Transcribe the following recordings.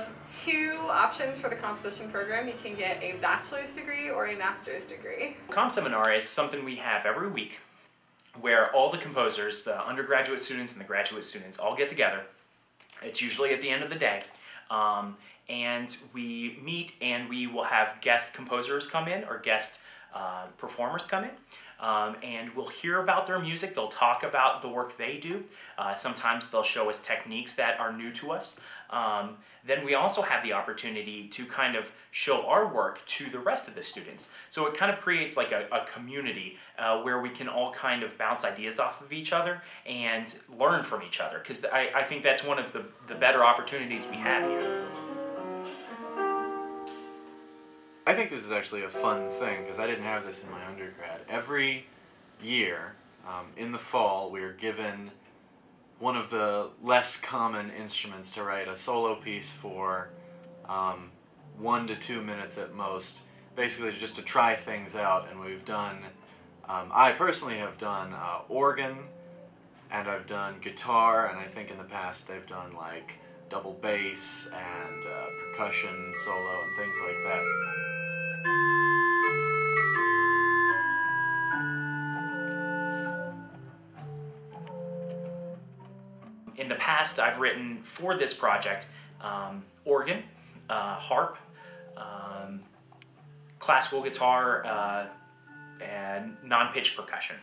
of two options for the composition program. You can get a bachelor's degree or a master's degree. Comp Seminar is something we have every week where all the composers, the undergraduate students and the graduate students all get together. It's usually at the end of the day. And we meet and we will have guest composers come in or guest performers come in. And we'll hear about their music. They'll talk about the work they do. Sometimes they'll show us techniques that are new to us. Then we also have the opportunity to kind of show our work to the rest of the students. So it kind of creates like a community where we can all kind of bounce ideas off of each other and learn from each other. Because I think that's one of the better opportunities we have here. I think this is actually a fun thing because I didn't have this in my undergrad. Every year in the fall we are given one of the less common instruments to write a solo piece for 1 to 2 minutes at most, basically just to try things out. And we've done, I personally have done organ, and I've done guitar, and I think in the past they've done like double bass and percussion solo and things like that. In the past, I've written for this project organ, harp, classical guitar, and non-pitch percussion.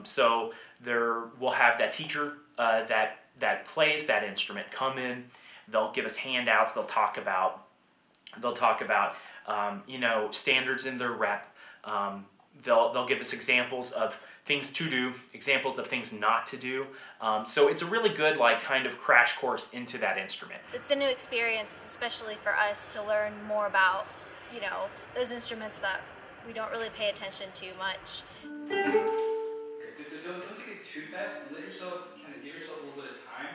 So we'll have that teacher that plays that instrument come in. They'll give us handouts. They'll talk about you know, standards in their rep. They'll give us examples of things to do, examples of things not to do. So it's a really good kind of crash course into that instrument. It's a new experience, especially for us, to learn more about, you know, those instruments that we don't really pay attention to much. Don't take it too fast. Let yourself kind of give yourself a little bit of time.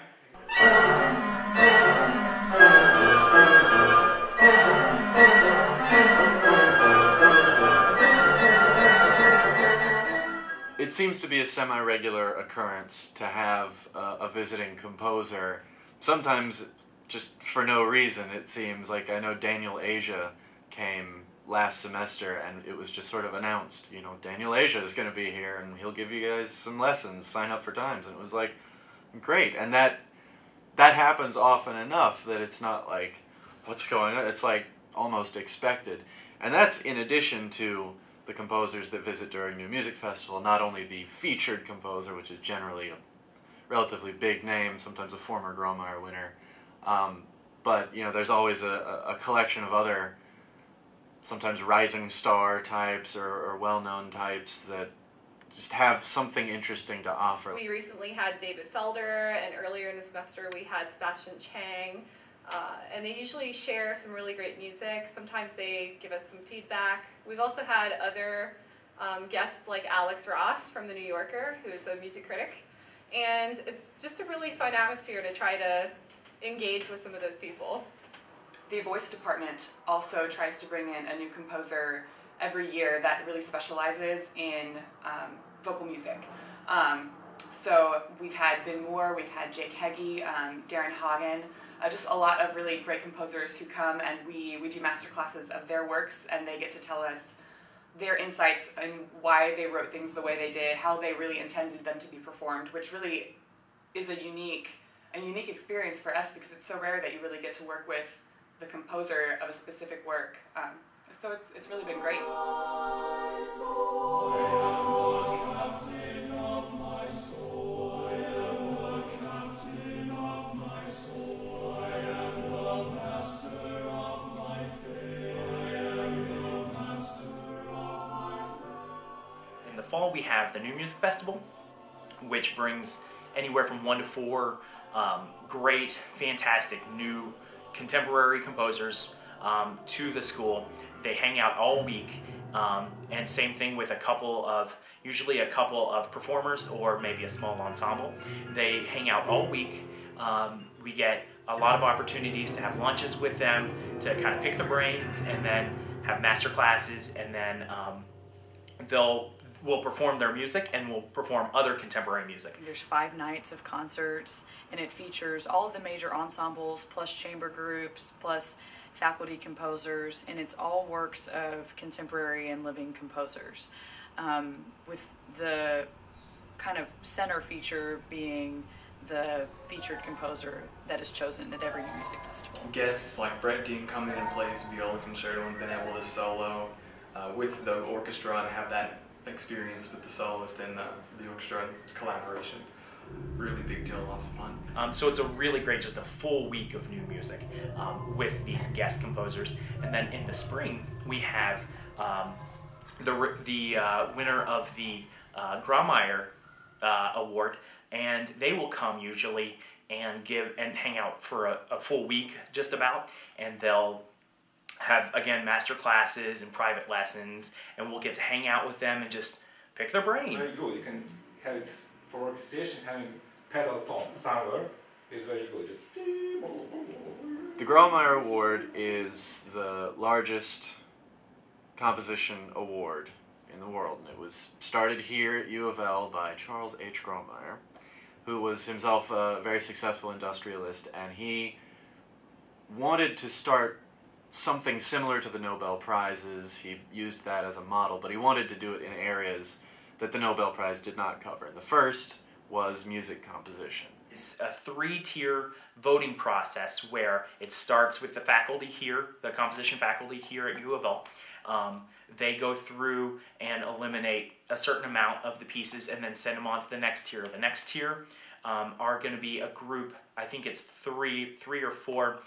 It seems to be a semi-regular occurrence to have a visiting composer, sometimes just for no reason. It seems like, I know Daniel Asia came last semester and it was just sort of announced, you know, Daniel Asia is going to be here and he'll give you guys some lessons, sign up for times, and it was like, great. And that happens often enough that it's not like, what's going on? It's like almost expected. And that's in addition to the composers that visit during New Music Festival, not only the featured composer, which is generally a relatively big name, sometimes a former Grawemeyer winner, but you know, there's always a collection of other, sometimes rising star types or well-known types that just have something interesting to offer. We recently had David Felder, and earlier in the semester we had Sebastian Chang. And they usually share some really great music. Sometimes they give us some feedback. We've also had other guests like Alex Ross from The New Yorker, who is a music critic. And it's just a really fun atmosphere to try to engage with some of those people. The voice department also tries to bring in a new composer every year that really specializes in vocal music. So we've had Ben Moore, we've had Jake Heggie, Darren Hagen, just a lot of really great composers who come, and we do master classes of their works, and they get to tell us their insights and why they wrote things the way they did, how they really intended them to be performed, which really is a unique experience for us because it's so rare that you really get to work with the composer of a specific work. So it's really been great. In the fall, we have the New Music Festival, which brings anywhere from 1 to 4 great, fantastic, new contemporary composers to the school. They hang out all week, and same thing with usually a couple of performers or maybe a small ensemble. They hang out all week. We get a lot of opportunities to have lunches with them, to kind of pick the brains, and then have master classes, and then will perform their music and will perform other contemporary music. There's 5 nights of concerts, and it features all of the major ensembles, plus chamber groups, plus faculty composers, and it's all works of contemporary and living composers, with the kind of center feature being the featured composer that is chosen at every music festival. Guests like Brett Dean come in and play his viola concerto and been able to solo with the orchestra and have that experience with the soloist and the orchestra and collaboration. Really big deal, lots of fun. So it's a really great, just a full week of new music with these guest composers. And then in the spring, we have the winner of the Grawemeyer Award, and they will come usually and hang out for a full week just about, and they'll have, again, master classes and private lessons, and we'll get to hang out with them and just pick their brain. Very good. You can have it for orchestration, having pedal tone somewhere is very good. The Grawemeyer Award is the largest composition award in the world, and it was started here at UofL by Charles H. Grawemeyer, who was himself a very successful industrialist, and he wanted to start something similar to the Nobel Prizes. He used that as a model, but he wanted to do it in areas that the Nobel Prize did not cover. And the first was music composition. It's a 3-tier voting process where it starts with the faculty here, the composition faculty here at UofL. They go through and eliminate a certain amount of the pieces and then send them on to the next tier. The next tier are going to be a group, I think it's three or four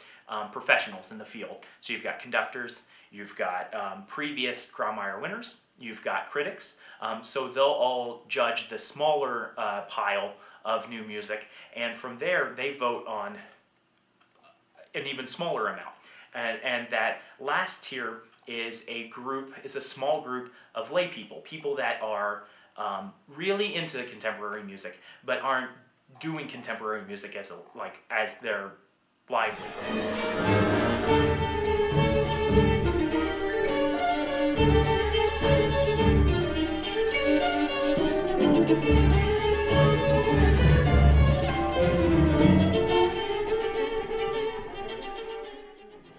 professionals in the field. So you've got conductors, you've got previous Grawemeyer winners, you've got critics. So they'll all judge the smaller pile of new music, and from there they vote on an even smaller amount. And that last tier is a small group of lay people that are really into contemporary music, but aren't doing contemporary music as their livelihood.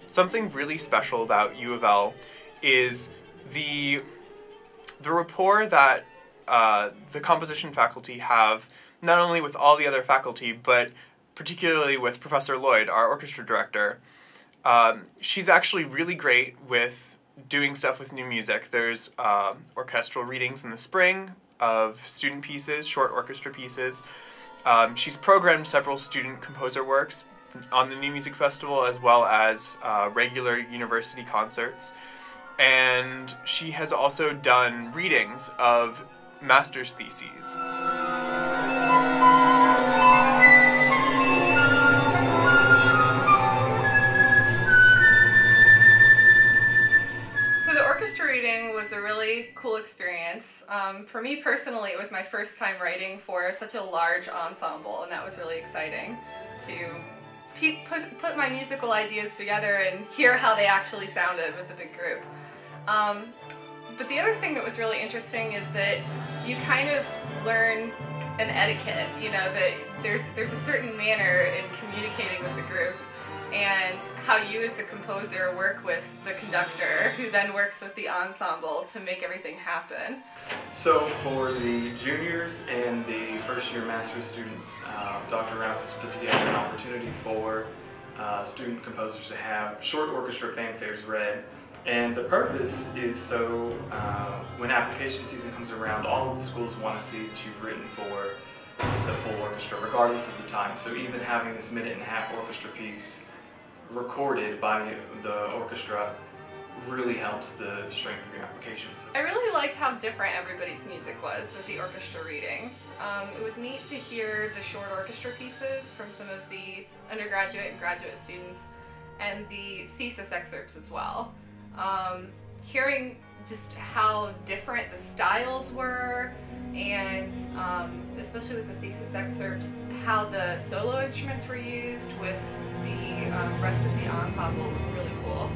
Something really special about U of L is the rapport that the composition faculty have, not only with all the other faculty, but particularly with Professor Lloyd, our orchestra director. She's actually really great with doing stuff with new music. There's orchestral readings in the spring of student pieces, short orchestra pieces. She's programmed several student composer works on the New Music Festival, as well as regular university concerts. And she has also done readings of master's theses. So the orchestra reading was a really cool experience. For me personally, it was my first time writing for such a large ensemble, and that was really exciting to put my musical ideas together and hear how they actually sounded with the big group. But the other thing that was really interesting is that you kind of learn an etiquette, that there's a certain manner in communicating with the group, and how you as the composer work with the conductor, who then works with the ensemble to make everything happen. So for the juniors and the first year master's students, Dr. Rouse has put together an opportunity for student composers to have short orchestra fanfares read. And the purpose is so when application season comes around, all of the schools want to see that you've written for the full orchestra, regardless of the time. So even having this 1.5-minute orchestra piece recorded by the orchestra really helps the strength of your applications. I really liked how different everybody's music was with the orchestra readings. It was neat to hear the short orchestra pieces from some of the undergraduate and graduate students, and the thesis excerpts as well. Hearing just how different the styles were, and especially with the thesis excerpts, how the solo instruments were used with the rest of the ensemble was really cool.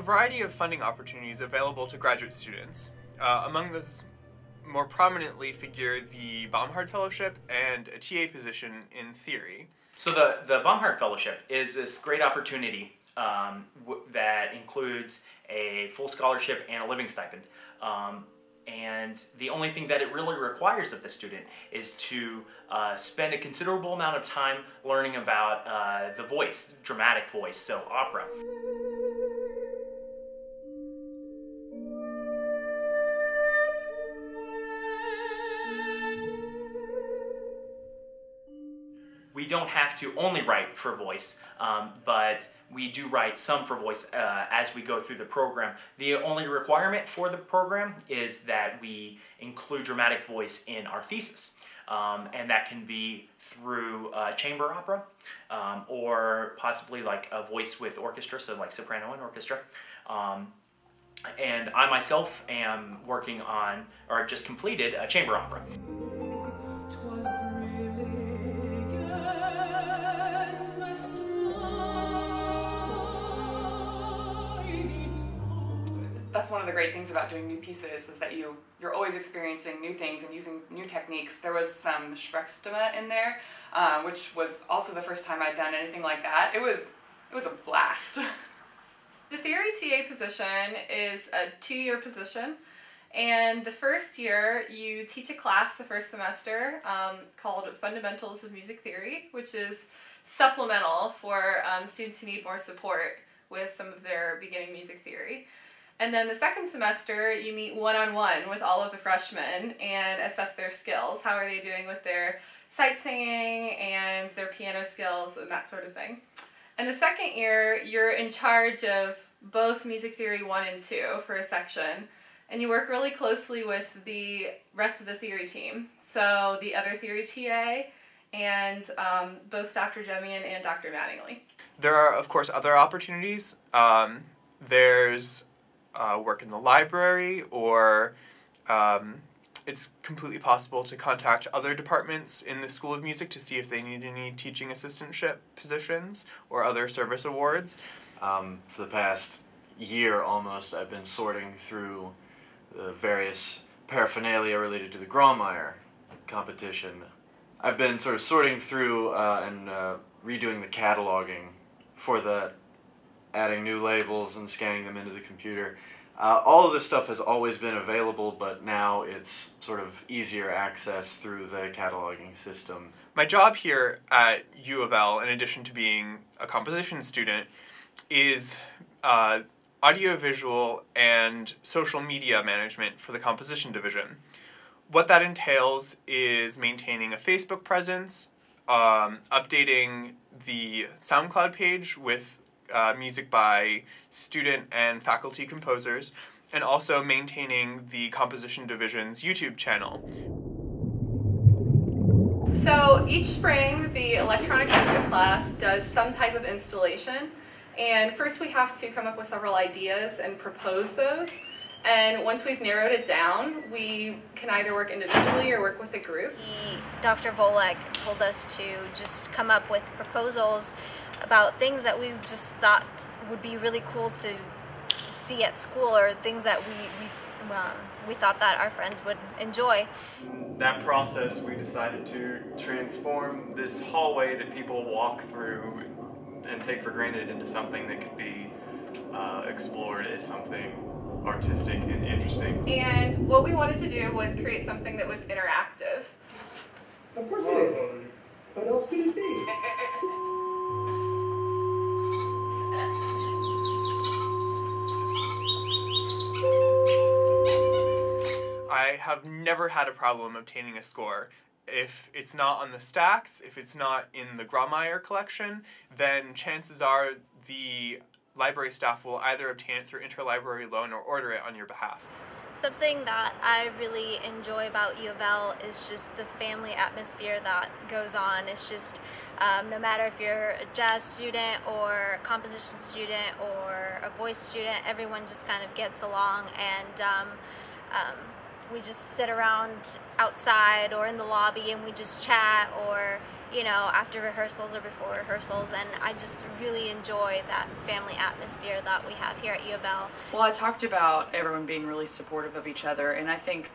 variety of funding opportunities available to graduate students. Among those more prominently figure the Baumhard Fellowship and a TA position in theory. So the Baumhard Fellowship is this great opportunity that includes a full scholarship and a living stipend. And the only thing that it really requires of the student is to spend a considerable amount of time learning about the voice, dramatic voice, so opera. We don't have to only write for voice, but we do write some for voice as we go through the program. The only requirement for the program is that we include dramatic voice in our thesis. And that can be through chamber opera or possibly like a voice with orchestra, so like soprano and orchestra. And I myself am working on, or just completed, a chamber opera. That's one of the great things about doing new pieces, is that you're always experiencing new things and using new techniques. There was some Sprechstimme in there, which was also the first time I'd done anything like that. It was a blast. The theory TA position is a 2-year position, and the first year you teach a class the first semester called Fundamentals of Music Theory, which is supplemental for students who need more support with some of their beginning music theory. And then the second semester, you meet one-on-one with all of the freshmen and assess their skills. How are they doing with their sight singing and their piano skills and that sort of thing. And the second year, you're in charge of both Music Theory 1 and 2 for a section. And you work really closely with the rest of the theory team. So the other theory TA and both Dr. Jemian and Dr. Mattingly. There are, of course, other opportunities. There's work in the library, or it's completely possible to contact other departments in the School of Music to see if they need any teaching assistantship positions or other service awards. For the past year almost, I've been sorting through the various paraphernalia related to the Grawemeyer competition. I've been sort of sorting through and redoing the cataloging for that, adding new labels and scanning them into the computer. All of this stuff has always been available, but now it's sort of easier access through the cataloging system. My job here at UofL, in addition to being a composition student, is audiovisual and social media management for the composition division. What that entails is maintaining a Facebook presence, updating the SoundCloud page with music by student and faculty composers, and also maintaining the composition division's YouTube channel. So each spring, the electronic music class does some type of installation, and first we have to come up with several ideas and propose those. And once we've narrowed it down, we can either work individually or work with a group. Dr. Volek told us to just come up with proposals about things that we just thought would be really cool to see at school, or things that we thought that our friends would enjoy. That process, we decided to transform this hallway that people walk through and take for granted into something that could be explored as something artistic and interesting. And what we wanted to do was create something that was interactive. Of course it is. What else could it be? I have never had a problem obtaining a score. If it's not on the stacks, if it's not in the Grawemeyer collection, then chances are the library staff will either obtain it through interlibrary loan or order it on your behalf. Something that I really enjoy about UofL is just the family atmosphere that goes on. It's just, no matter if you're a jazz student or a composition student or a voice student, everyone just kind of gets along, and we just sit around outside or in the lobby and we just chat, or you know, after rehearsals or before rehearsals, and I just really enjoy that family atmosphere that we have here at UofL. Well, I talked about everyone being really supportive of each other, and I think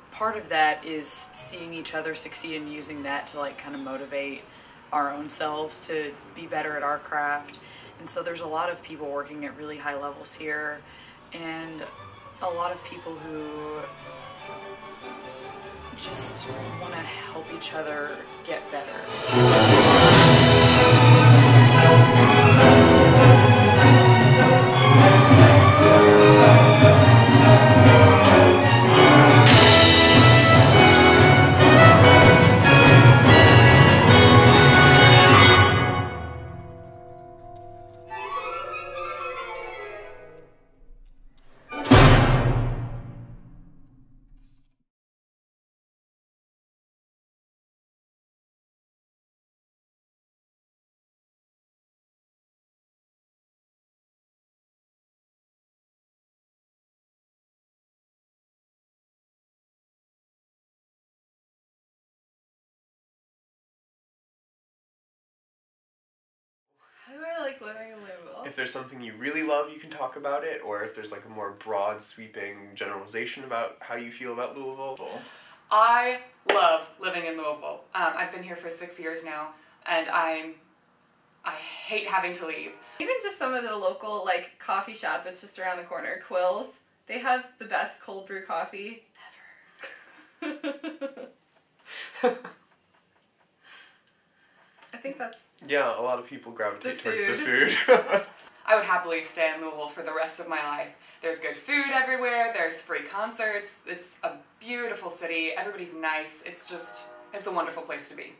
part of that is seeing each other succeed and using that to like kind of motivate our own selves to be better at our craft. And so there's a lot of people working at really high levels here, and a lot of people who just want to help each other get better. How do I like living in Louisville? If there's something you really love, you can talk about it, or if there's like a more broad, sweeping generalization about how you feel about Louisville. I love living in Louisville. I've been here for 6 years now, and I hate having to leave. Even just some of the local like coffee shop that's just around the corner, Quill's, they have the best cold brew coffee ever. I think that's... Yeah, a lot of people gravitate towards the food. I would happily stay in Louisville for the rest of my life. There's good food everywhere, there's free concerts, it's a beautiful city, everybody's nice, it's a wonderful place to be.